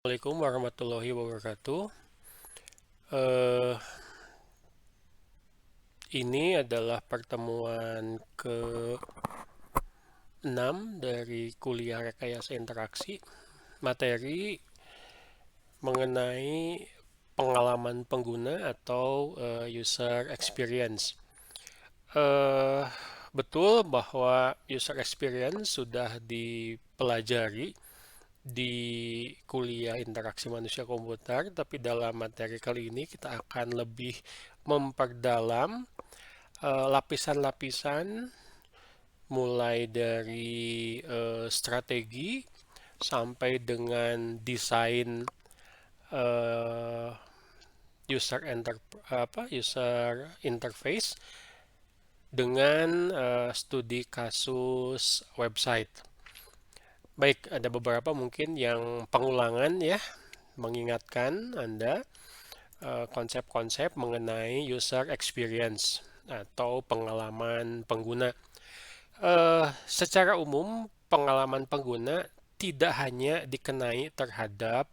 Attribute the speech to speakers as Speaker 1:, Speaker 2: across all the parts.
Speaker 1: Assalamualaikum warahmatullahi wabarakatuh. Eh, ini adalah pertemuan ke-6 dari kuliah rekayasa interaksi. Materi mengenai pengalaman pengguna atau user experience. Eh, Betul bahwa user experience sudah dipelajari di kuliah interaksi manusia komputer, tapi dalam materi kali ini kita akan lebih memperdalam lapisan-lapisan mulai dari strategi sampai dengan desain eh, user interface dengan studi kasus website. Baik, ada beberapa mungkin yang pengulangan ya, mengingatkan Anda konsep-konsep mengenai user experience atau pengalaman pengguna. Secara umum, pengalaman pengguna tidak hanya dikenai terhadap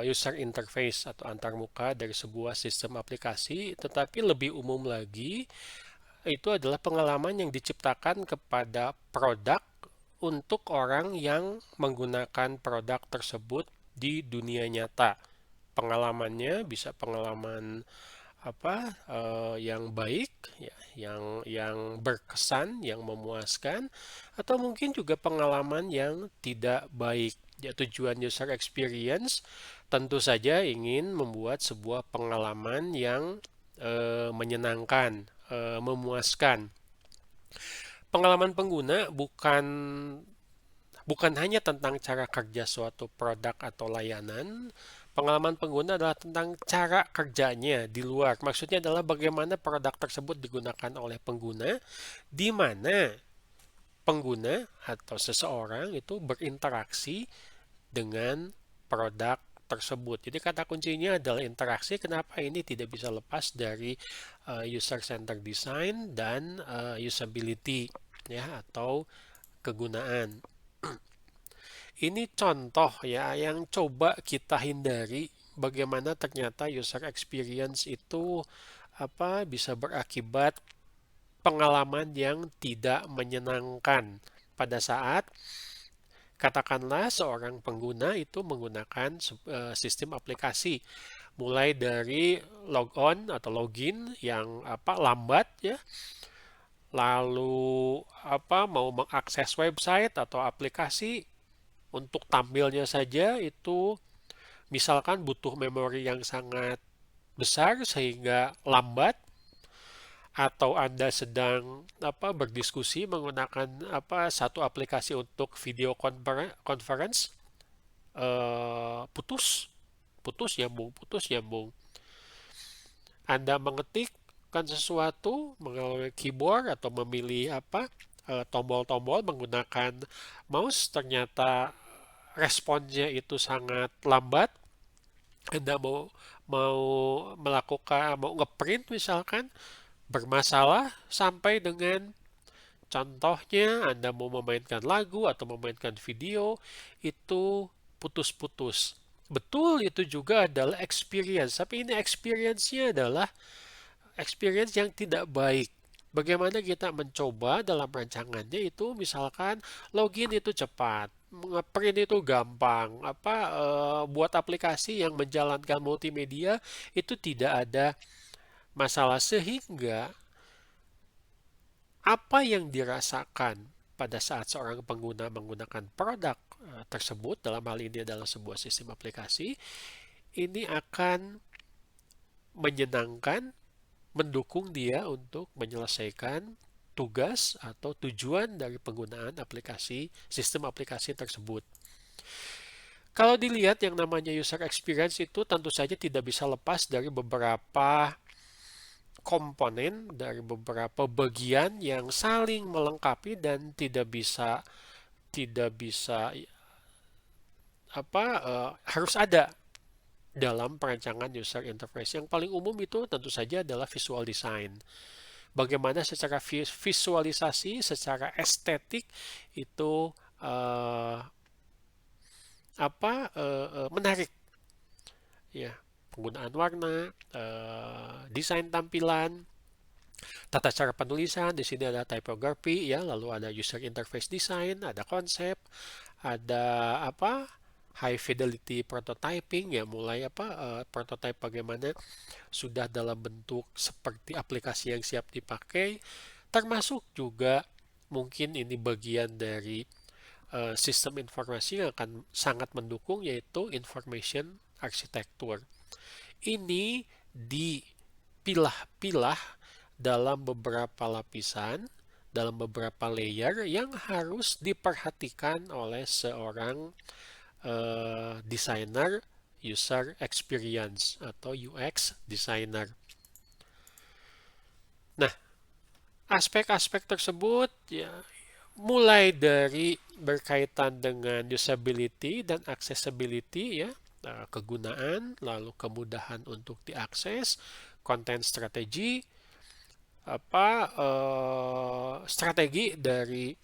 Speaker 1: user interface atau antarmuka dari sebuah sistem aplikasi, tetapi lebih umum lagi, itu adalah pengalaman yang diciptakan kepada produk untuk orang yang menggunakan produk tersebut di dunia nyata. Pengalamannya bisa pengalaman yang baik ya, yang berkesan, yang memuaskan, atau mungkin juga pengalaman yang tidak baik. Ya, tujuan user experience tentu saja ingin membuat sebuah pengalaman yang menyenangkan, memuaskan. Pengalaman pengguna bukan hanya tentang cara kerja suatu produk atau layanan. Pengalaman pengguna adalah tentang cara kerjanya di luar. Maksudnya adalah bagaimana produk tersebut digunakan oleh pengguna, di mana pengguna atau seseorang itu berinteraksi dengan produk tersebut. Jadi kata kuncinya adalah interaksi. Kenapa ini tidak bisa lepas dari user centered design dan usability ya atau kegunaan. Ini contoh ya yang coba kita hindari bagaimana ternyata user experience itu bisa berakibat pengalaman yang tidak menyenangkan pada saat katakanlah seorang pengguna itu menggunakan sistem aplikasi mulai dari logon atau login yang lambat ya, lalu mau mengakses website atau aplikasi untuk tampilnya saja itu misalkan butuh memori yang sangat besar sehingga lambat, atau Anda sedang berdiskusi menggunakan satu aplikasi untuk video conference, putus putus nyambung. Anda mengetikkan sesuatu melalui keyboard atau memilih tombol-tombol menggunakan mouse, ternyata responnya itu sangat lambat. Anda mau mau ngeprint misalkan bermasalah, sampai dengan contohnya Anda mau memainkan lagu atau memainkan video itu putus-putus. Betul, itu juga adalah experience, tapi ini experience-nya adalah experience yang tidak baik. Bagaimana kita mencoba dalam rancangannya itu misalkan login itu cepat, ngeprint itu gampang, buat aplikasi yang menjalankan multimedia itu tidak ada masalah, sehingga apa yang dirasakan pada saat seorang pengguna menggunakan produk tersebut, dalam hal ini adalah sebuah sistem aplikasi, ini akan menyenangkan, mendukung dia untuk menyelesaikan tugas atau tujuan dari penggunaan aplikasi sistem aplikasi tersebut. Kalau dilihat yang namanya user experience itu tentu saja tidak bisa lepas dari beberapa komponen, dari beberapa bagian yang saling melengkapi dan tidak bisa harus ada dalam perancangan user interface. Yang paling umum itu tentu saja adalah visual design. Bagaimana secara visualisasi, secara estetik itu menarik, ya. Penggunaan warna, desain tampilan, tata cara penulisan. Di sini ada typography, ya, lalu ada user interface design, ada konsep, ada high fidelity prototyping, ya, mulai prototype bagaimana sudah dalam bentuk seperti aplikasi yang siap dipakai, termasuk juga mungkin ini bagian dari sistem informasi yang akan sangat mendukung, yaitu information architecture. Ini dipilah-pilah dalam beberapa lapisan, dalam beberapa layer yang harus diperhatikan oleh seorang desainer user experience atau UX designer. Nah, aspek-aspek tersebut, ya, mulai dari berkaitan dengan usability dan accessibility, ya, kegunaan, lalu kemudahan untuk diakses, content strategy, strategi dari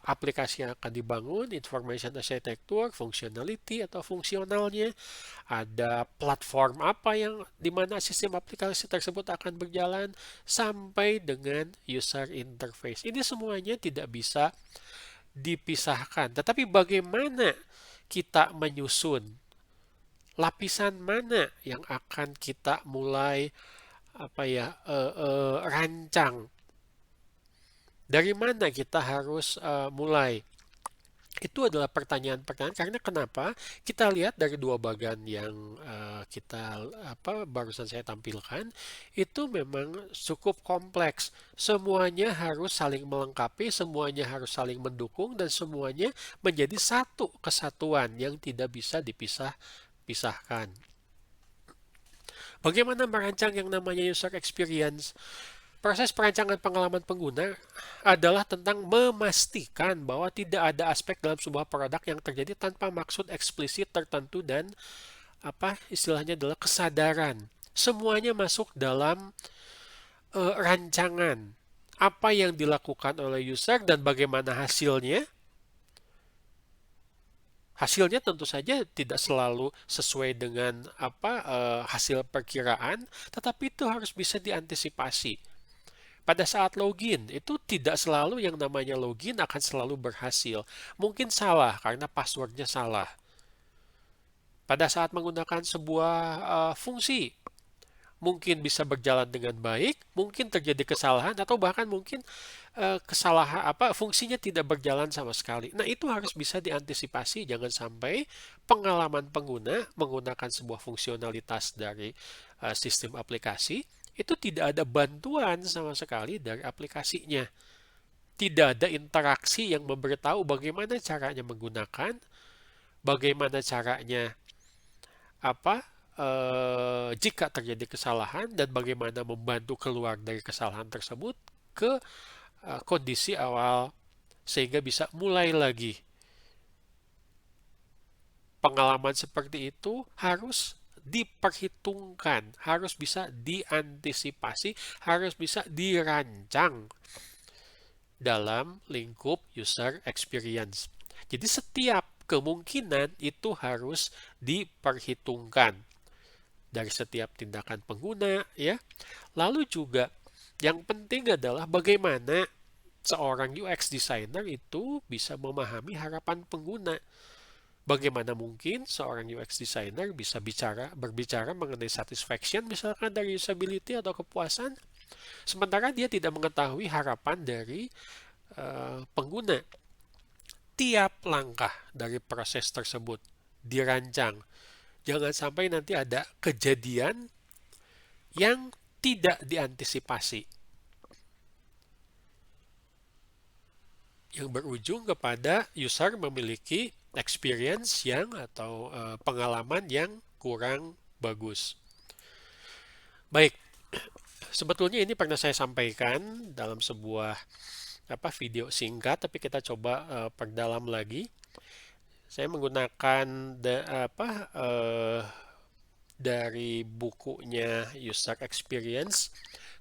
Speaker 1: aplikasi yang akan dibangun, information architecture, functionality atau fungsionalnya, ada platform apa yang dimana sistem aplikasi tersebut akan berjalan, sampai dengan user interface. Ini semuanya tidak bisa dipisahkan. Tetapi bagaimana kita menyusun, lapisan mana yang akan kita mulai rancang, dari mana kita harus mulai? Itu adalah pertanyaan-pertanyaan, karena kenapa? Kita lihat dari dua bagan yang barusan saya tampilkan, itu memang cukup kompleks. Semuanya harus saling melengkapi, semuanya harus saling mendukung, dan semuanya menjadi satu kesatuan yang tidak bisa dipisahkan. Bagaimana merancang yang namanya user experience? Proses perancangan pengalaman pengguna adalah tentang memastikan bahwa tidak ada aspek dalam sebuah produk yang terjadi tanpa maksud eksplisit tertentu dan istilahnya adalah kesadaran. Semuanya masuk dalam rancangan. Apa yang dilakukan oleh user dan bagaimana hasilnya. Hasilnya tentu saja tidak selalu sesuai dengan hasil perkiraan, tetapi itu harus bisa diantisipasi. Pada saat login, itu tidak selalu yang namanya login akan selalu berhasil. Mungkin salah karena passwordnya salah. Pada saat menggunakan sebuah fungsi, mungkin bisa berjalan dengan baik, mungkin terjadi kesalahan, atau bahkan mungkin kesalahan fungsinya tidak berjalan sama sekali. Nah, itu harus bisa diantisipasi. Jangan sampai pengalaman pengguna menggunakan sebuah fungsionalitas dari sistem aplikasi itu tidak ada bantuan sama sekali dari aplikasinya. Tidak ada interaksi yang memberitahu bagaimana caranya menggunakan, bagaimana caranya jika terjadi kesalahan, dan bagaimana membantu keluar dari kesalahan tersebut ke kondisi awal sehingga bisa mulai lagi. Pengalaman seperti itu harus diperhitungkan, harus bisa diantisipasi, harus bisa dirancang dalam lingkup user experience. Jadi setiap kemungkinan itu harus diperhitungkan dari setiap tindakan pengguna, ya. Lalu juga yang penting adalah bagaimana seorang UX designer itu bisa memahami harapan pengguna. Bagaimana mungkin seorang UX designer bisa berbicara mengenai satisfaction misalkan dari usability atau kepuasan, sementara dia tidak mengetahui harapan dari pengguna. Tiap langkah dari proses tersebut dirancang. Jangan sampai nanti ada kejadian yang tidak diantisipasi, yang berujung kepada user memiliki experience atau pengalaman yang kurang bagus. Baik, sebetulnya ini pernah saya sampaikan dalam sebuah video singkat, tapi kita coba perdalam lagi. Saya menggunakan dari bukunya User Experience,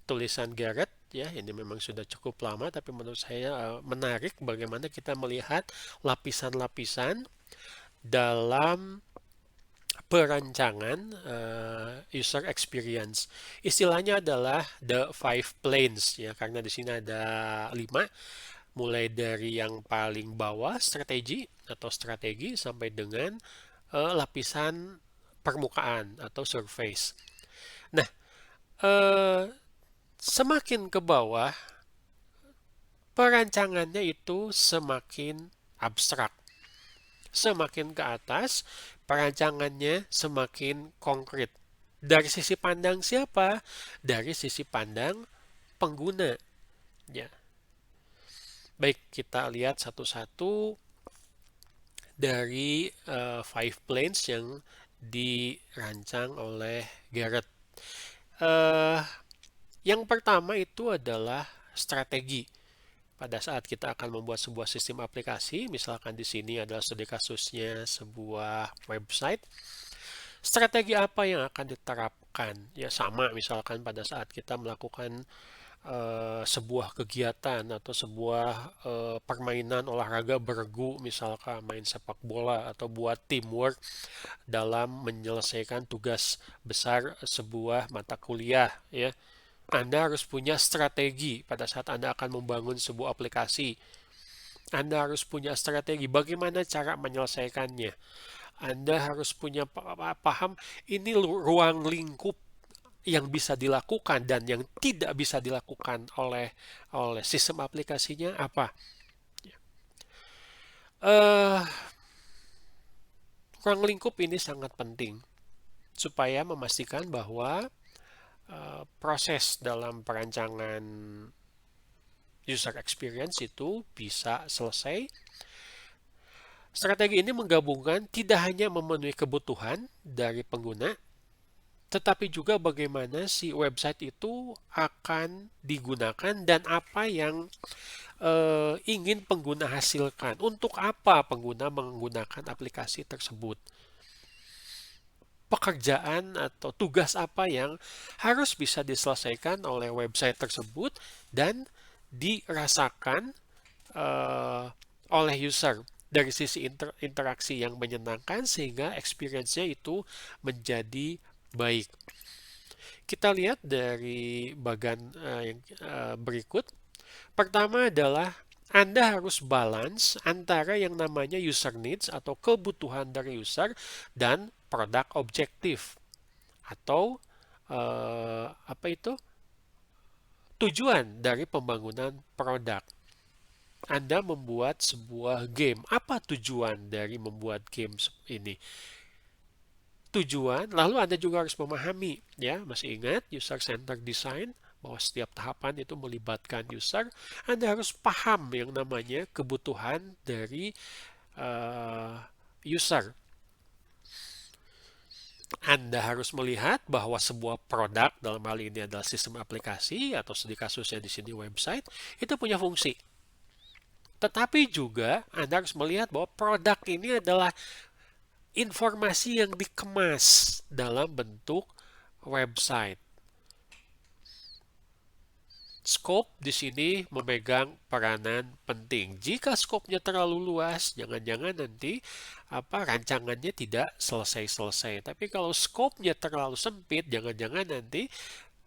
Speaker 1: tulisan Garrett, ya. Ini memang sudah cukup lama, tapi menurut saya menarik bagaimana kita melihat lapisan-lapisan dalam perancangan user experience. Istilahnya adalah the five planes ya, karena di sini ada 5, mulai dari yang paling bawah strategi sampai dengan lapisan permukaan atau surface. Nah, eh, semakin ke bawah perancangannya itu semakin abstrak. Semakin ke atas, perancangannya semakin konkret. Dari sisi pandang siapa? Dari sisi pandang pengguna. Ya. Baik, kita lihat satu-satu dari five planes yang dirancang oleh Garrett. Uh, yang pertama itu adalah strategi. Pada saat kita akan membuat sebuah sistem aplikasi, misalkan di sini adalah studi kasusnya sebuah website, strategi apa yang akan diterapkan? Ya sama misalkan pada saat kita melakukan sebuah kegiatan atau sebuah permainan olahraga bergu, misalkan main sepak bola atau buat teamwork dalam menyelesaikan tugas besar sebuah mata kuliah ya. Anda harus punya strategi pada saat Anda akan membangun sebuah aplikasi. Anda harus punya strategi bagaimana cara menyelesaikannya. Anda harus punya paham ini ruang lingkup yang bisa dilakukan dan yang tidak bisa dilakukan oleh sistem aplikasinya apa. Uh, ruang lingkup ini sangat penting supaya memastikan bahwa proses dalam perancangan user experience itu bisa selesai. Strategi ini menggabungkan tidak hanya memenuhi kebutuhan dari pengguna, tetapi juga bagaimana si website itu akan digunakan dan apa yang ingin pengguna hasilkan. Untuk apa pengguna menggunakan aplikasi tersebut? Pekerjaan atau tugas apa yang harus bisa diselesaikan oleh website tersebut dan dirasakan oleh user dari sisi interaksi yang menyenangkan sehingga experience-nya itu menjadi baik. Kita lihat dari bagian yang berikut. Pertama adalah Anda harus balance antara yang namanya user needs atau kebutuhan dari user dan produk objektif atau apa itu? Tujuan dari pembangunan produk. Anda membuat sebuah game. Apa tujuan dari membuat game ini? Tujuan, lalu Anda juga harus memahami, ya, masih ingat user-centered design, bahwa setiap tahapan itu melibatkan user. Anda harus paham yang namanya kebutuhan dari user. Anda harus melihat bahwa sebuah produk, dalam hal ini adalah sistem aplikasi atau studi kasusnya di sini website, itu punya fungsi. Tetapi juga Anda harus melihat bahwa produk ini adalah informasi yang dikemas dalam bentuk website. Scope di sini memegang peranan penting. Jika skopnya terlalu luas, jangan-jangan nanti rancangannya tidak selesai-selesai. Tapi kalau skopnya terlalu sempit, jangan-jangan nanti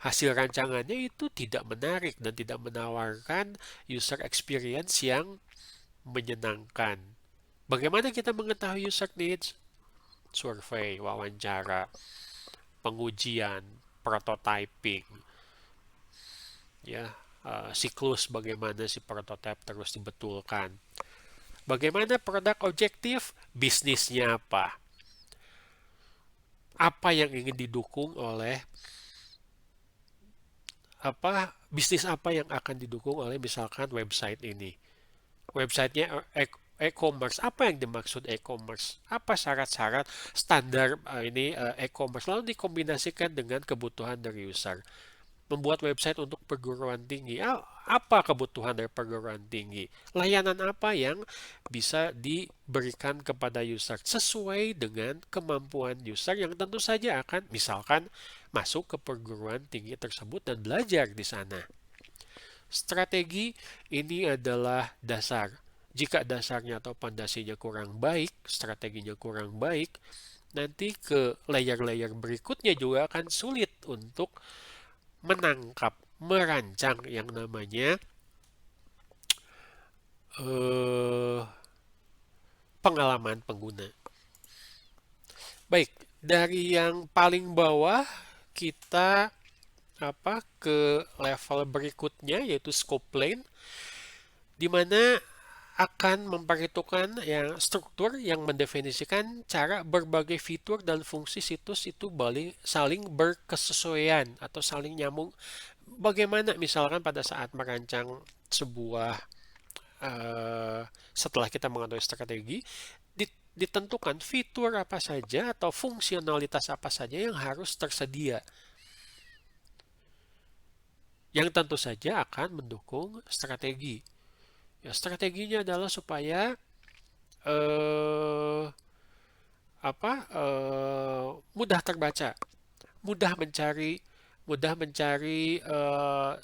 Speaker 1: hasil rancangannya itu tidak menarik dan tidak menawarkan user experience yang menyenangkan. Bagaimana kita mengetahui user needs? Survei, wawancara, pengujian, prototyping, ya, siklus bagaimana si prototype terus dibetulkan. Bagaimana produk objektif? Bisnisnya apa? Apa yang ingin didukung oleh bisnis apa yang akan didukung oleh misalkan website ini? Websitenya e-commerce. Apa yang dimaksud e-commerce? Apa syarat-syarat standar e-commerce? Lalu dikombinasikan dengan kebutuhan dari user. Membuat website untuk perguruan tinggi. Apa kebutuhan dari perguruan tinggi? Layanan apa yang bisa diberikan kepada user sesuai dengan kemampuan user yang tentu saja akan misalkan masuk ke perguruan tinggi tersebut dan belajar di sana. Strategi ini adalah dasar. Jika dasarnya atau pondasinya kurang baik, strateginya kurang baik, nanti ke layer-layer berikutnya juga akan sulit untuk menangkap, merancang yang namanya eh, pengalaman pengguna. Baik, dari yang paling bawah kita ke level berikutnya yaitu scope plane, di mana akan memperhitungkan yang struktur yang mendefinisikan cara berbagai fitur dan fungsi situs itu saling berkesesuaian atau saling nyambung. Bagaimana misalkan pada saat merancang sebuah setelah kita mengetahui strategi, ditentukan fitur apa saja atau fungsionalitas apa saja yang harus tersedia, yang tentu saja akan mendukung strategi. Ya, strateginya adalah supaya eh, mudah terbaca, mudah mencari,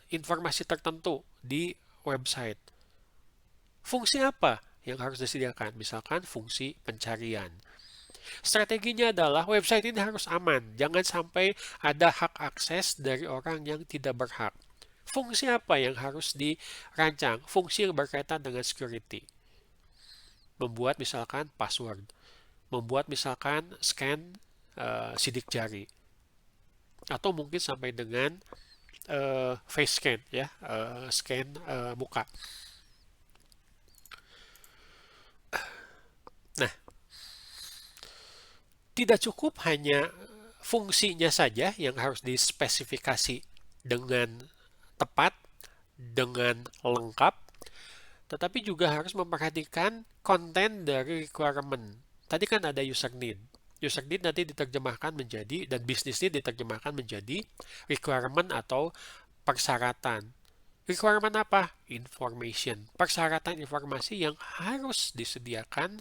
Speaker 1: informasi tertentu di website. Fungsi apa yang harus disediakan? Misalkan fungsi pencarian. Strateginya adalah website ini harus aman, jangan sampai ada hak akses dari orang yang tidak berhak. Fungsi apa yang harus dirancang? Fungsi yang berkaitan dengan security. Membuat misalkan password, membuat misalkan scan sidik jari, atau mungkin sampai dengan face scan, ya, scan muka. Nah, tidak cukup hanya fungsinya saja yang harus dispesifikasi dengan tepat, dengan lengkap, tetapi juga harus memperhatikan konten dari requirement. Tadi kan ada user need. User need nanti diterjemahkan menjadi, dan business need diterjemahkan menjadi requirement atau persyaratan. Requirement apa? Information. Persyaratan informasi yang harus disediakan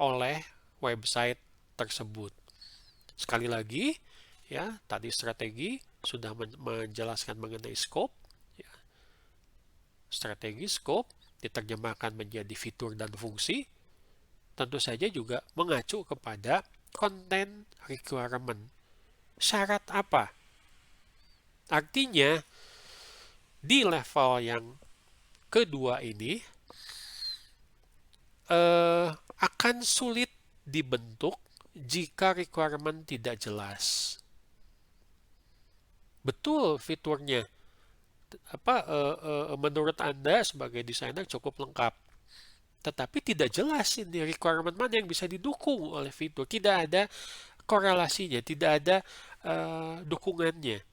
Speaker 1: oleh website tersebut. Sekali lagi, ya, tadi strategi sudah menjelaskan mengenai scope. Ya. Strategi, scope, diterjemahkan menjadi fitur dan fungsi. Tentu saja juga mengacu kepada content requirement. Syarat apa? Artinya, di level yang kedua ini, akan sulit dibentuk jika requirement tidak jelas. Betul fiturnya, menurut Anda sebagai desainer cukup lengkap, tetapi tidak jelas ini requirement mana yang bisa didukung oleh fitur. Tidak ada korelasinya, tidak ada dukungannya.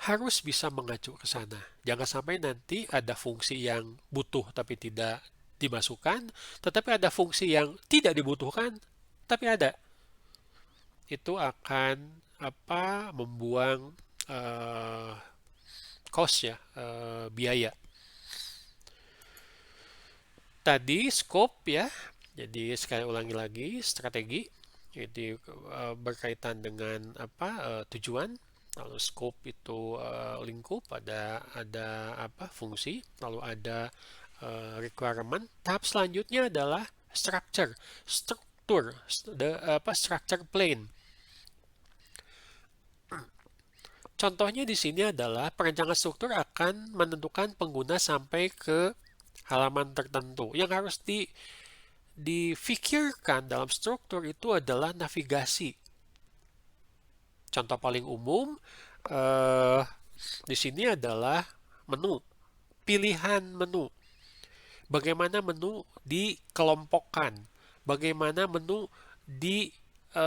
Speaker 1: Harus bisa mengacu ke sana. Jangan sampai nanti ada fungsi yang butuh tapi tidak dimasukkan, tetapi ada fungsi yang tidak dibutuhkan tapi ada. Itu akan membuang cost, ya, biaya. Tadi scope, ya. Jadi sekali ulangi lagi, strategi jadi berkaitan dengan tujuan. Lalu scope itu lingkup, ada fungsi, lalu ada requirement. Tahap selanjutnya adalah struktur, structure plane. Contohnya di sini adalah perencanaan struktur akan menentukan pengguna sampai ke halaman tertentu. Yang harus difikirkan dalam struktur itu adalah navigasi. Contoh paling umum di sini adalah menu, pilihan menu. Bagaimana menu dikelompokkan, bagaimana menu diurutkan,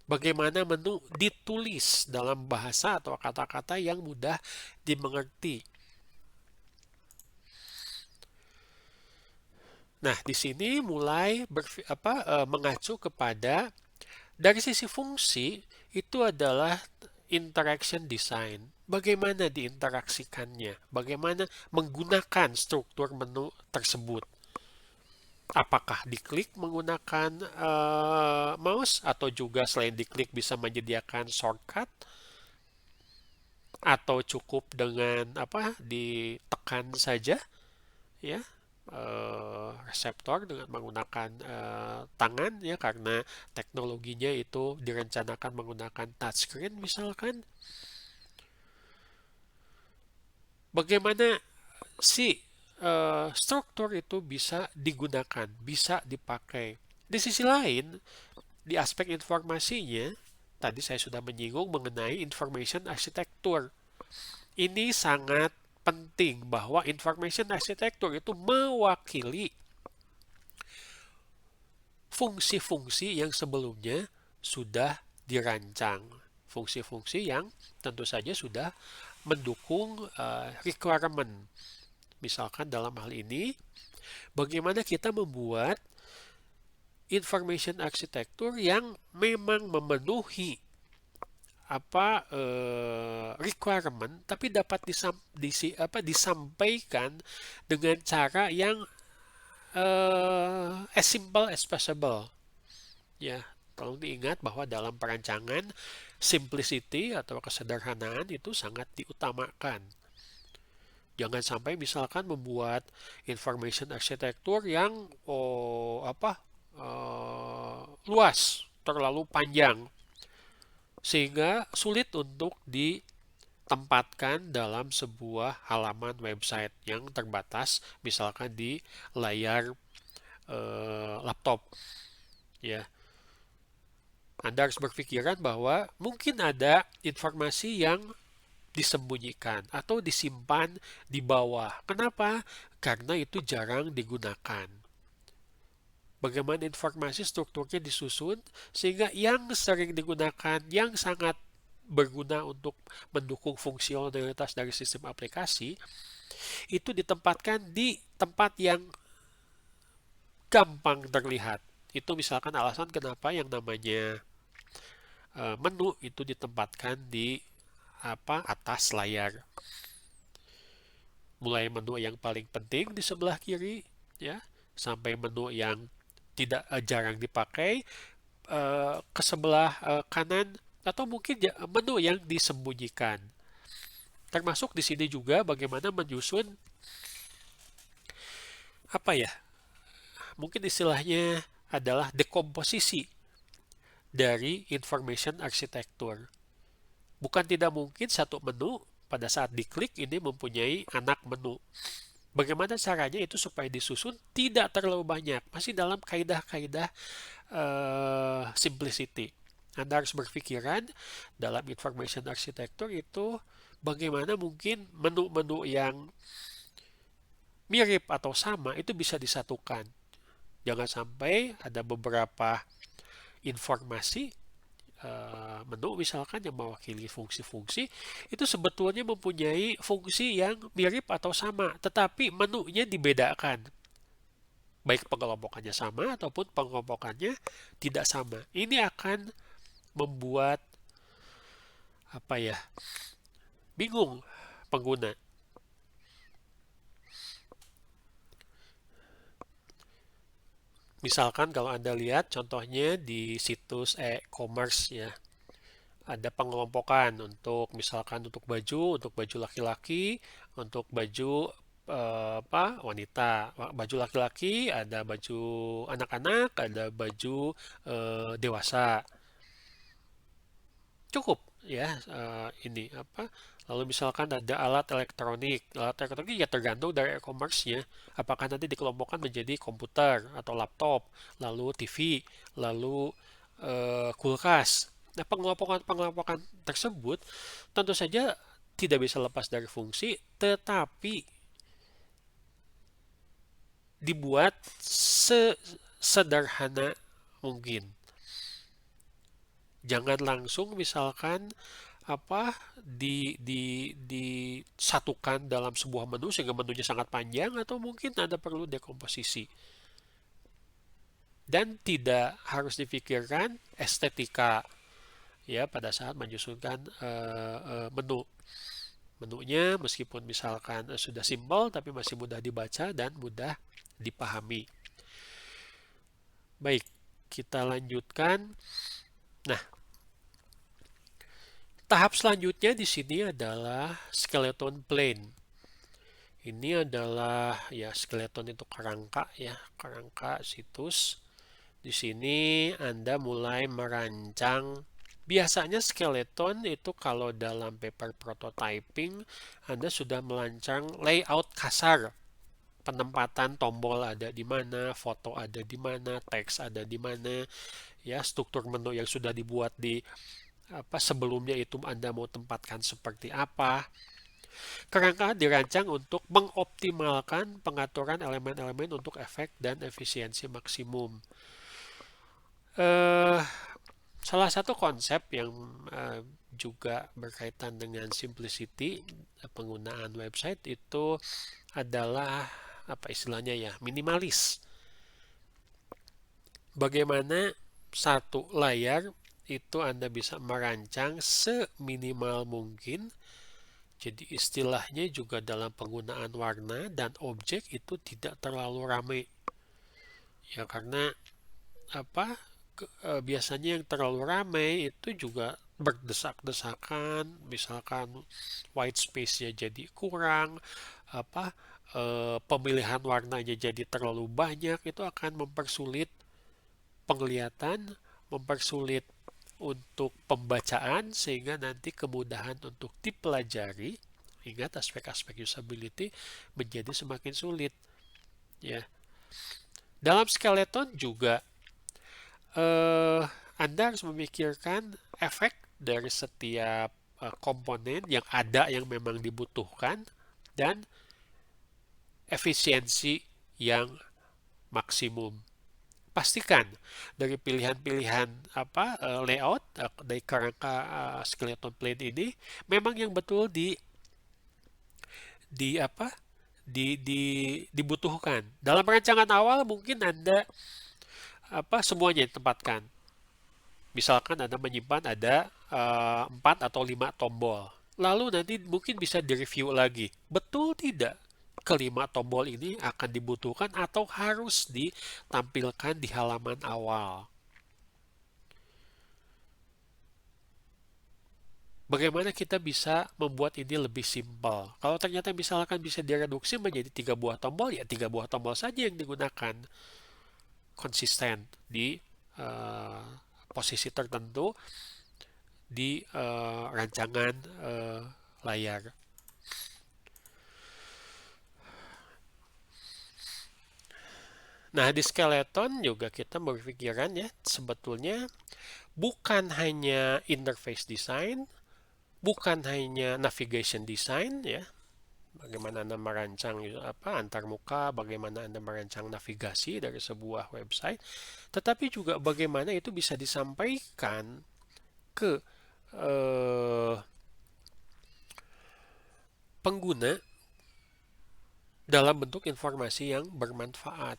Speaker 1: bagaimana menu ditulis dalam bahasa atau kata-kata yang mudah dimengerti. Nah, di sini mulai mengacu kepada dari sisi fungsi itu adalah interaction design. Bagaimana diinteraksikannya? Bagaimana menggunakan struktur menu tersebut? Apakah diklik menggunakan mouse atau juga selain diklik bisa menyediakan shortcut? Atau cukup dengan ditekan makan saja, ya, reseptor dengan menggunakan tangan, ya, karena teknologinya itu direncanakan menggunakan touchscreen misalkan. Bagaimana sih struktur itu bisa digunakan, bisa dipakai? Di sisi lain, di aspek informasinya, tadi saya sudah menyinggung mengenai information architecture. Ini sangat penting bahwa information architecture itu mewakili fungsi-fungsi yang sebelumnya sudah dirancang. Fungsi-fungsi yang tentu saja sudah mendukung requirement. Misalkan dalam hal ini, bagaimana kita membuat information architecture yang memang memenuhi requirement, tapi dapat disampaikan dengan cara yang as simple as possible. Ya, tolong diingat bahwa dalam perancangan simplicity atau kesederhanaan itu sangat diutamakan. Jangan sampai misalkan membuat information architecture yang luas, terlalu panjang, sehingga sulit untuk ditempatkan dalam sebuah halaman website yang terbatas, misalkan di layar laptop. Ya, Anda harus berpikiran bahwa mungkin ada informasi yang disembunyikan atau disimpan di bawah. Kenapa? Karena itu jarang digunakan. Bagaimana informasi strukturnya disusun sehingga yang sering digunakan, yang sangat berguna untuk mendukung fungsionalitas dari sistem aplikasi, itu ditempatkan di tempat yang gampang terlihat. Itu misalkan alasan kenapa yang namanya menu itu ditempatkan di atas layar. Mulai menu yang paling penting di sebelah kiri, ya, sampai menu yang tidak jarang dipakai ke sebelah kanan, atau mungkin menu yang disembunyikan. Termasuk di sini juga bagaimana menyusun mungkin istilahnya adalah dekomposisi dari information architecture. Bukan tidak mungkin satu menu pada saat diklik ini mempunyai anak menu. Bagaimana caranya itu supaya disusun tidak terlalu banyak, masih dalam kaidah-kaidah simplicity. Anda harus berpikiran dalam information architecture itu bagaimana mungkin menu-menu yang mirip atau sama itu bisa disatukan. Jangan sampai ada beberapa informasi menu misalkan yang mewakili fungsi-fungsi itu sebetulnya mempunyai fungsi yang mirip atau sama, tetapi menunya dibedakan. Baik pengelompokannya sama ataupun pengelompokannya tidak sama. Ini akan membuat bingung pengguna. Misalkan kalau Anda lihat contohnya di situs e-commerce, ya, ada pengelompokan untuk misalkan untuk baju laki-laki, untuk baju wanita, baju laki-laki, ada baju anak-anak, ada baju dewasa. Cukup, ya, ini lalu misalkan ada alat elektronik ya tergantung dari e-commerce-nya, apakah nanti dikelompokkan menjadi komputer atau laptop, lalu TV, lalu kulkas. Nah, pengelompokan tersebut tentu saja tidak bisa lepas dari fungsi, tetapi dibuat sesederhana mungkin. Jangan langsung misalkan disatukan dalam sebuah menu sehingga menunya sangat panjang, atau mungkin Anda perlu dekomposisi. Dan tidak harus dipikirkan estetika, ya, pada saat menyusunkan menu. Menunya meskipun misalkan sudah simpel tapi masih mudah dibaca dan mudah dipahami. Baik, kita lanjutkan. Nah, tahap selanjutnya di sini adalah skeleton plane. Ini adalah ya skeleton itu kerangka ya, kerangka situs. Di sini Anda mulai merancang. Biasanya skeleton itu kalau dalam paper prototyping Anda sudah merancang layout kasar. Penempatan tombol ada di mana, foto ada di mana, teks ada di mana, ya struktur menu yang sudah dibuat di sebelumnya itu Anda mau tempatkan seperti apa. Kerangka dirancang untuk mengoptimalkan pengaturan elemen-elemen untuk efek dan efisiensi maksimum. Eh, Salah satu konsep yang juga berkaitan dengan simplicity penggunaan website itu adalah apa istilahnya ya, minimalis. Bagaimana satu layar itu Anda bisa merancang seminimal mungkin. Jadi istilahnya juga dalam penggunaan warna dan objek itu tidak terlalu ramai. Ya karena apa biasanya yang terlalu ramai itu juga berdesak-desakan, misalkan white space-nya jadi kurang, pemilihan warnanya jadi terlalu banyak, itu akan mempersulit penglihatan, mempersulit untuk pembacaan sehingga nanti kemudahan untuk dipelajari. Ingat aspek-aspek usability menjadi semakin sulit ya. Dalam skeleton juga Anda harus memikirkan efek dari setiap komponen yang ada yang memang dibutuhkan dan efisiensi yang maksimum. Pastikan dari pilihan-pilihan layout dari kerangka skeleton plane ini memang yang betul di apa dibutuhkan. Dalam perancangan awal mungkin Anda semuanya ditempatkan. Misalkan Anda menyimpan ada 4 atau 5 tombol. Lalu nanti mungkin bisa direview lagi. Betul tidak? Kelima tombol ini akan dibutuhkan atau harus ditampilkan di halaman awal. Bagaimana kita bisa membuat ini lebih simpel? Kalau ternyata misalkan bisa direduksi menjadi 3 buah tombol, ya 3 buah tombol saja yang digunakan konsisten di uh, posisi tertentu di rancangan layar. Nah, di skeleton juga kita berpikiran ya, sebetulnya bukan hanya interface design, bukan hanya navigation design ya, bagaimana Anda merancang antar muka, bagaimana Anda merancang navigasi dari sebuah website, tetapi juga bagaimana itu bisa disampaikan ke pengguna dalam bentuk informasi yang bermanfaat.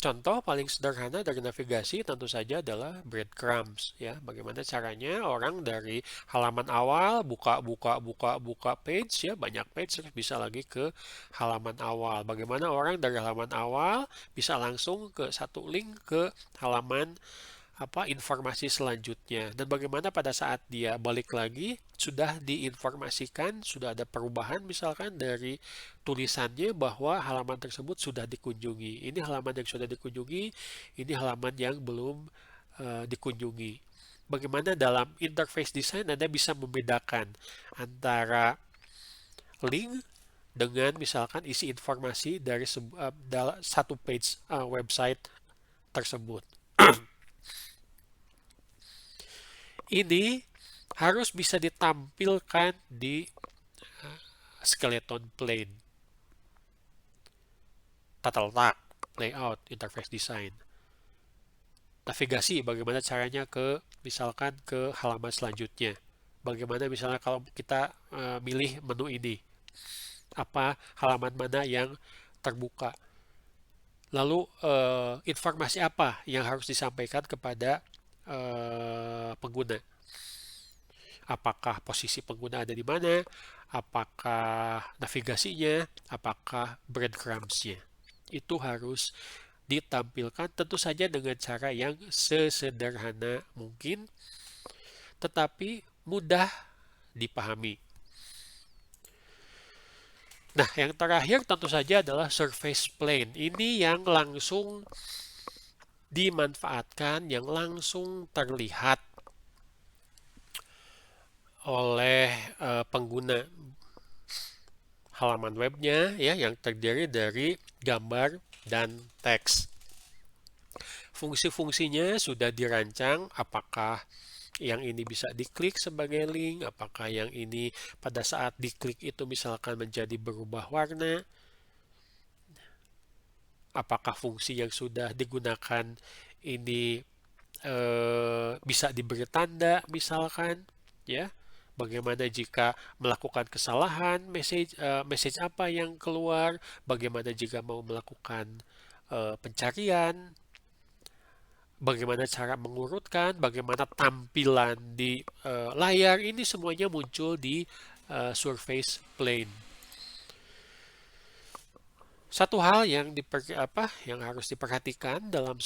Speaker 1: Contoh paling sederhana dari navigasi tentu saja adalah breadcrumbs ya. Bagaimana caranya orang dari halaman awal buka page ya, banyak page terus bisa lagi ke halaman awal. Bagaimana orang dari halaman awal bisa langsung ke satu link ke halaman informasi selanjutnya, dan bagaimana pada saat dia balik lagi sudah diinformasikan, sudah ada perubahan misalkan dari tulisannya bahwa halaman tersebut sudah dikunjungi, ini halaman yang sudah dikunjungi, ini halaman yang belum dikunjungi. Bagaimana dalam interface design Anda bisa membedakan antara link dengan misalkan isi informasi dari satu page website tersebut. Ini harus bisa ditampilkan di skeleton plane. Tata letak, layout, interface design. Navigasi, bagaimana caranya misalkan ke halaman selanjutnya. Bagaimana misalnya kalau kita milih menu ini. Apa halaman mana yang terbuka. Lalu informasi apa yang harus disampaikan kepada pengguna. Apakah posisi pengguna ada di mana, apakah navigasinya, apakah breadcrumbs-nya. Itu harus ditampilkan tentu saja dengan cara yang sesederhana mungkin, tetapi mudah dipahami. Nah, yang terakhir tentu saja adalah surface plane. Ini yang langsung dimanfaatkan, yang langsung terlihat oleh pengguna halaman webnya ya, yang terdiri dari gambar dan teks. Fungsi-fungsinya sudah dirancang, apakah yang ini bisa diklik sebagai link, apakah yang ini pada saat diklik itu misalkan menjadi berubah warna, apakah fungsi yang sudah digunakan ini bisa diberi tanda misalkan, ya. Bagaimana jika melakukan kesalahan, message apa yang keluar, bagaimana jika mau melakukan pencarian, bagaimana cara mengurutkan, bagaimana tampilan di layar, ini semuanya muncul di surface plane. Satu hal yang harus diperhatikan dalam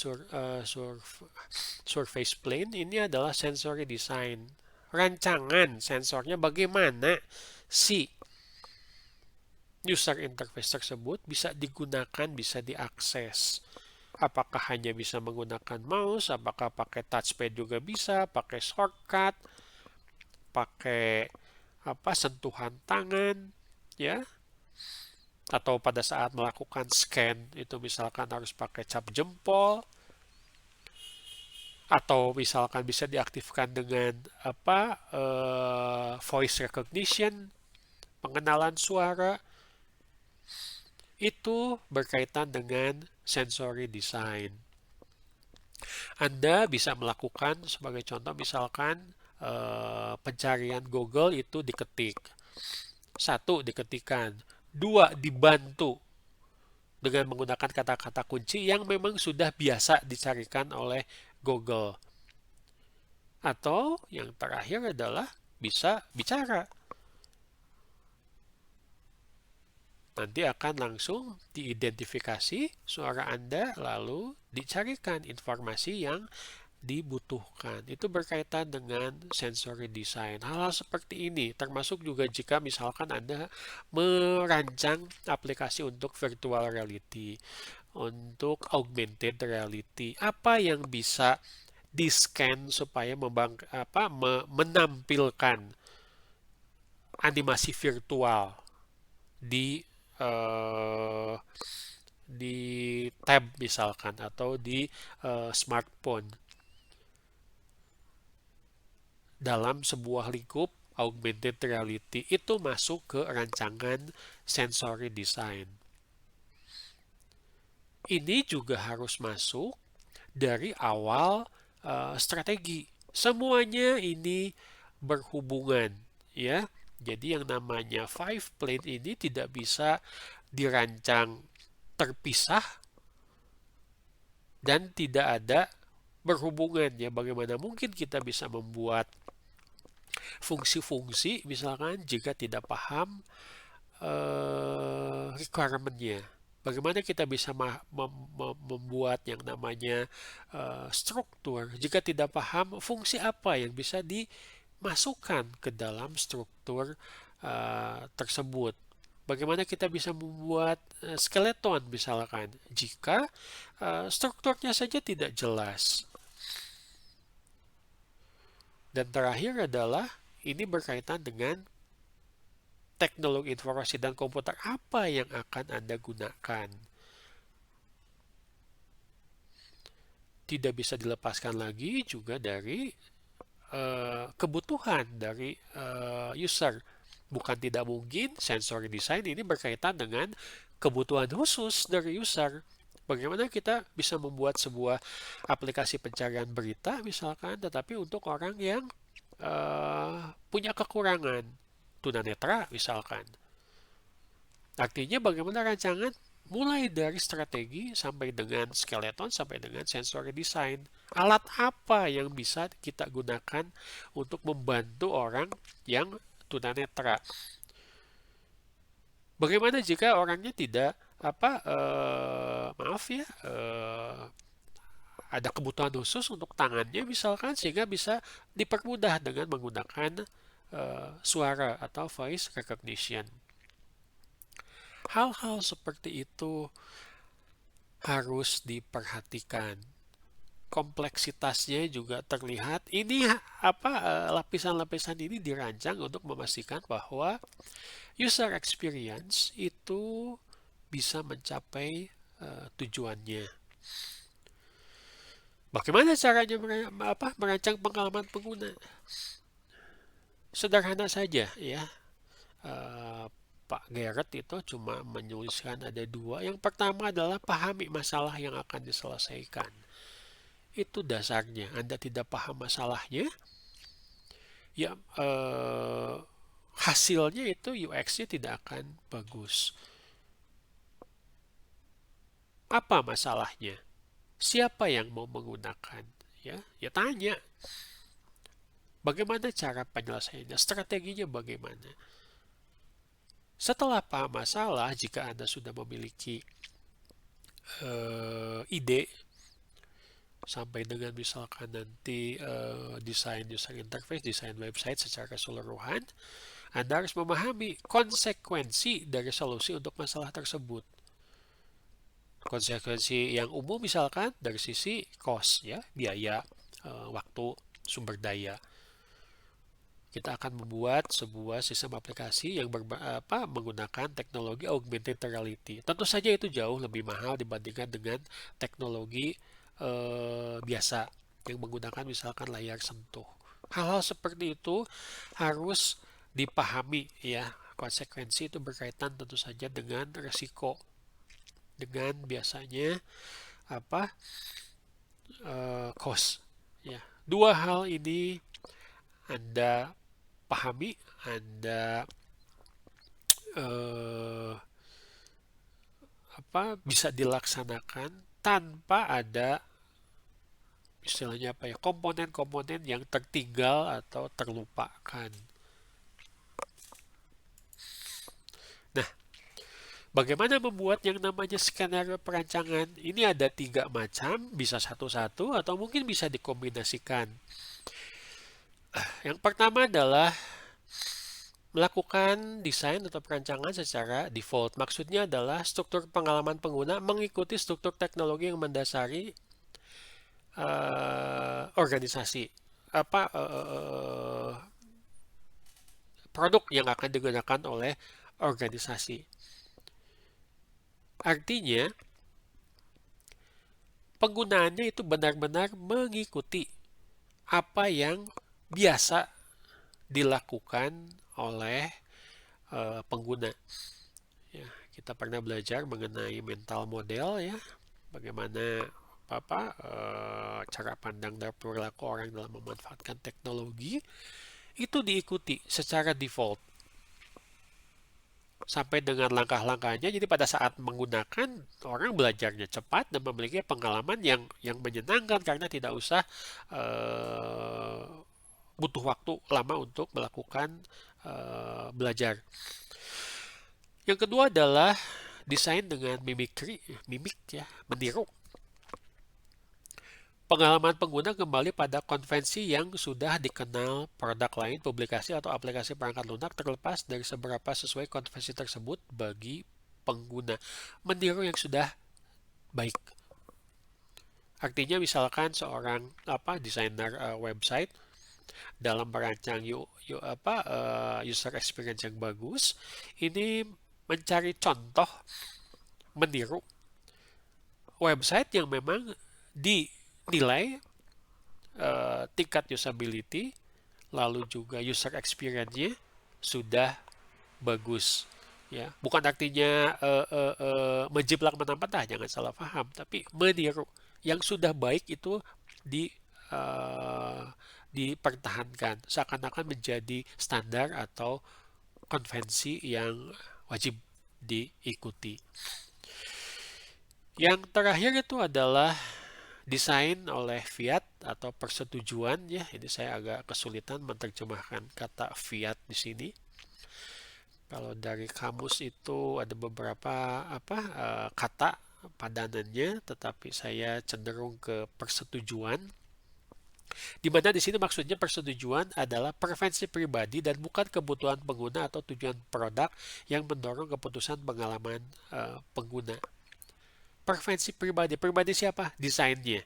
Speaker 1: surface plane ini adalah sensory design. Rancangan sensornya bagaimana si user interface tersebut bisa digunakan, bisa diakses. Apakah hanya bisa menggunakan mouse, apakah pakai touchpad juga bisa, pakai shortcut, pakai sentuhan tangan, ya, atau pada saat melakukan scan itu misalkan harus pakai cap jempol, atau misalkan bisa diaktifkan dengan voice recognition, pengenalan suara. Itu berkaitan dengan sensory design. Anda bisa melakukan sebagai contoh misalkan pencarian Google itu diketik. 1 diketikkan, 2 dibantu dengan menggunakan kata-kata kunci yang memang sudah biasa dicarikan oleh Google. Atau yang terakhir adalah bisa bicara. Nanti akan langsung diidentifikasi suara Anda, lalu dicarikan informasi yang dibutuhkan. Itu berkaitan dengan sensory design. Hal-hal seperti ini termasuk juga jika misalkan Anda merancang aplikasi untuk virtual reality, untuk augmented reality. Apa yang bisa di-scan supaya menampilkan animasi virtual di eh, di tab misalkan atau di smartphone dalam sebuah lingkup augmented reality, itu masuk ke rancangan sensory design. Ini juga harus masuk dari awal strategi. Semuanya ini berhubungan, ya. Jadi yang namanya five plane ini tidak bisa dirancang terpisah dan tidak ada berhubungan, ya. Bagaimana mungkin kita bisa membuat fungsi-fungsi misalkan jika tidak paham requirement-nya. Bagaimana kita bisa membuat yang namanya struktur jika tidak paham fungsi apa yang bisa dimasukkan ke dalam struktur tersebut. Bagaimana kita bisa membuat skeleton misalkan jika strukturnya saja tidak jelas. Dan terakhir adalah ini berkaitan dengan teknologi informasi dan komputer apa yang akan Anda gunakan. Tidak bisa dilepaskan lagi juga dari kebutuhan dari user. Bukan tidak mungkin sensory design ini berkaitan dengan kebutuhan khusus dari user. Bagaimana kita bisa membuat sebuah aplikasi pencarian berita misalkan, tetapi untuk orang yang punya kekurangan, tunanetra misalkan. Artinya bagaimana rancangan mulai dari strategi sampai dengan skeleton sampai dengan sensory design. Alat apa yang bisa kita gunakan untuk membantu orang yang tunanetra? Bagaimana jika orangnya tidak ada kebutuhan khusus untuk tangannya misalkan sehingga bisa dipermudah dengan menggunakan suara atau voice recognition. Hal-hal seperti itu harus diperhatikan. Kompleksitasnya juga terlihat. Ini lapisan-lapisan ini dirancang untuk memastikan bahwa user experience itu bisa mencapai tujuannya. Bagaimana caranya merancang pengalaman pengguna? Sederhana saja ya. Eh, Pak Garrett itu cuma menuliskan ada dua. Yang pertama adalah pahami masalah yang akan diselesaikan. Itu dasarnya. Anda tidak paham masalahnya, ya hasilnya itu UX-nya tidak akan bagus. Apa masalahnya? Siapa yang mau menggunakan? Ya tanya. Bagaimana cara penyelesaiannya? Strateginya bagaimana? Setelah paham masalah, jika Anda sudah memiliki ide sampai dengan misalkan nanti desain user interface, desain website secara keseluruhan, Anda harus memahami konsekuensi dari solusi untuk masalah tersebut. Konsekuensi yang umum misalkan dari sisi cost, ya, biaya, waktu, sumber daya. Kita akan membuat sebuah sistem aplikasi yang menggunakan teknologi augmented reality. Tentu saja itu jauh lebih mahal dibandingkan dengan teknologi biasa yang menggunakan misalkan layar sentuh. Hal-hal seperti itu harus dipahami ya. Konsekuensi itu berkaitan tentu saja dengan resiko, dengan biasanya cost. Ya, dua hal ini Anda pahami, Anda bisa dilaksanakan tanpa ada istilahnya komponen-komponen yang tertinggal atau terlupakan. Nah, bagaimana membuat yang namanya skenario perancangan? Ini ada 3 macam, bisa satu-satu atau mungkin bisa dikombinasikan. Yang pertama adalah melakukan desain atau perancangan secara default. Maksudnya adalah struktur pengalaman pengguna mengikuti struktur teknologi yang mendasari organisasi. Produk yang akan digunakan oleh organisasi. Artinya, penggunaannya itu benar-benar mengikuti apa yang biasa dilakukan oleh pengguna. Ya, kita pernah belajar mengenai mental model ya, bagaimana cara pandang dan perilaku orang dalam memanfaatkan teknologi itu diikuti secara default sampai dengan langkah-langkahnya. Jadi pada saat menggunakan orang belajarnya cepat dan memiliki pengalaman yang menyenangkan karena tidak usah butuh waktu lama untuk melakukan belajar. Yang kedua adalah desain dengan mimik ya, meniru. Pengalaman pengguna kembali pada konvensi yang sudah dikenal produk lain, publikasi atau aplikasi perangkat lunak terlepas dari seberapa sesuai konvensi tersebut bagi pengguna. Meniru yang sudah baik. Artinya misalkan seorang desainer website dalam merancang user experience yang bagus, ini mencari contoh, meniru website yang memang dinilai tingkat usability lalu juga user experience-nya sudah bagus ya. Bukan artinya menjiplak mentah-mentah, jangan salah paham, tapi meniru yang sudah baik itu dipertahankan seakan-akan menjadi standar atau konvensi yang wajib diikuti. Yang terakhir itu adalah desain oleh fiat atau persetujuan ya. Ini saya agak kesulitan menerjemahkan kata fiat di sini. Kalau dari kamus itu ada beberapa kata padanannya, tetapi saya cenderung ke persetujuan. Di mana di sini maksudnya persetujuan adalah preferensi pribadi dan bukan kebutuhan pengguna atau tujuan produk yang mendorong keputusan pengalaman pengguna. Preferensi pribadi, pribadi siapa? Desainnya.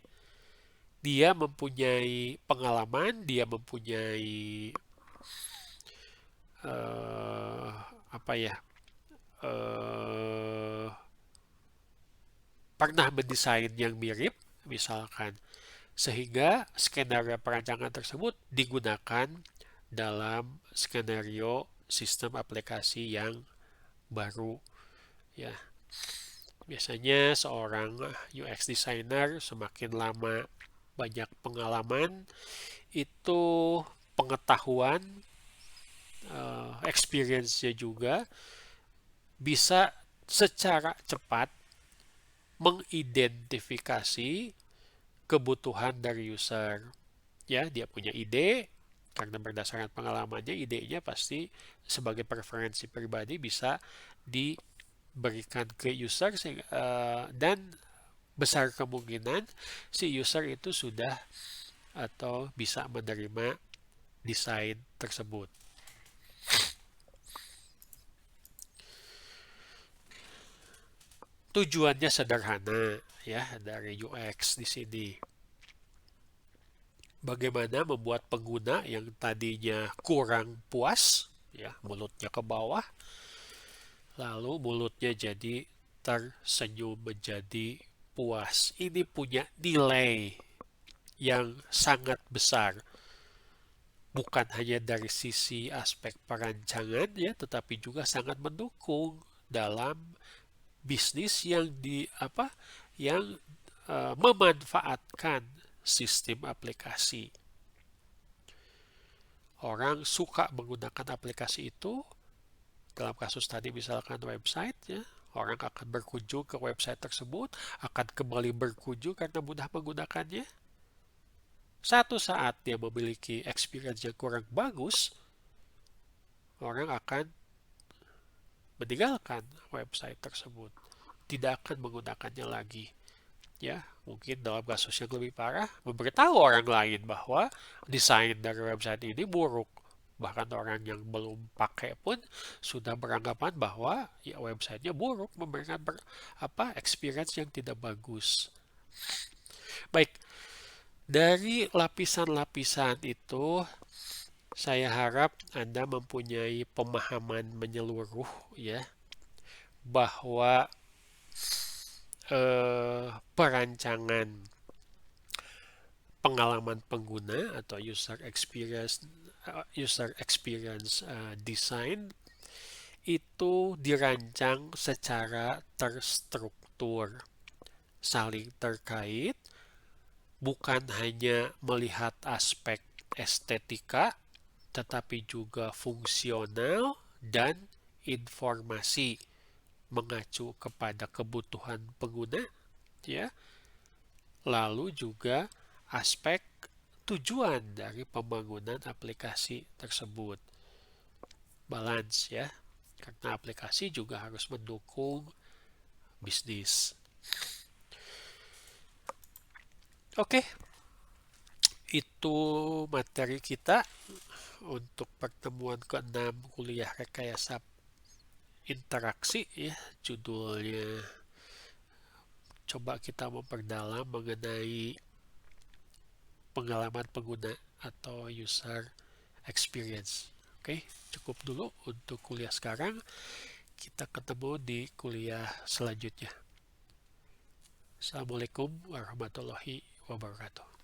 Speaker 1: Dia mempunyai pengalaman, dia mempunyai uh, apa ya? Uh, Pernah mendesain yang mirip, misalkan, sehingga skenario perancangan tersebut digunakan dalam skenario sistem aplikasi yang baru. Ya, biasanya seorang UX designer semakin lama banyak pengalaman, itu pengetahuan, experience-nya juga bisa secara cepat mengidentifikasi kebutuhan dari user. Ya, dia punya ide, karena berdasarkan pengalamannya, idenya pasti sebagai preferensi pribadi bisa diberikan ke user, dan besar kemungkinan si user itu sudah atau bisa menerima desain tersebut. Tujuannya sederhana ya dari UX di sini. Bagaimana membuat pengguna yang tadinya kurang puas, ya, mulutnya ke bawah, lalu mulutnya jadi tersenyum menjadi puas. Ini punya nilai yang sangat besar. Bukan hanya dari sisi aspek perancangan ya, tetapi juga sangat mendukung dalam bisnis yang memanfaatkan sistem aplikasi. Orang suka menggunakan aplikasi itu. Dalam kasus tadi misalkan website ya, orang akan berkunjung ke website tersebut, akan kembali berkunjung karena mudah menggunakannya. Satu saat dia memiliki experience yang kurang bagus, orang akan meninggalkan website tersebut, tidak akan menggunakannya lagi. Ya, mungkin dalam kasus yang lebih parah, memberitahu orang lain bahwa desain dari website ini buruk. Bahkan orang yang belum pakai pun sudah beranggapan bahwa ya websitenya buruk, memberikan experience yang tidak bagus. Baik, dari lapisan-lapisan itu saya harap Anda mempunyai pemahaman menyeluruh ya bahwa perancangan pengalaman pengguna atau user experience design itu dirancang secara terstruktur, saling terkait, bukan hanya melihat aspek estetika, tetapi juga fungsional dan informasi, mengacu kepada kebutuhan pengguna, ya. Lalu juga aspek tujuan dari pembangunan aplikasi tersebut. Balance ya, karena aplikasi juga harus mendukung bisnis. Oke, itu materi kita untuk pertemuan ke-6 kuliah rekayasa interaksi ya, judulnya coba kita memperdalam mengenai pengalaman pengguna atau user experience. Oke, cukup dulu untuk kuliah sekarang. Kita ketemu di kuliah selanjutnya. Assalamualaikum warahmatullahi wabarakatuh.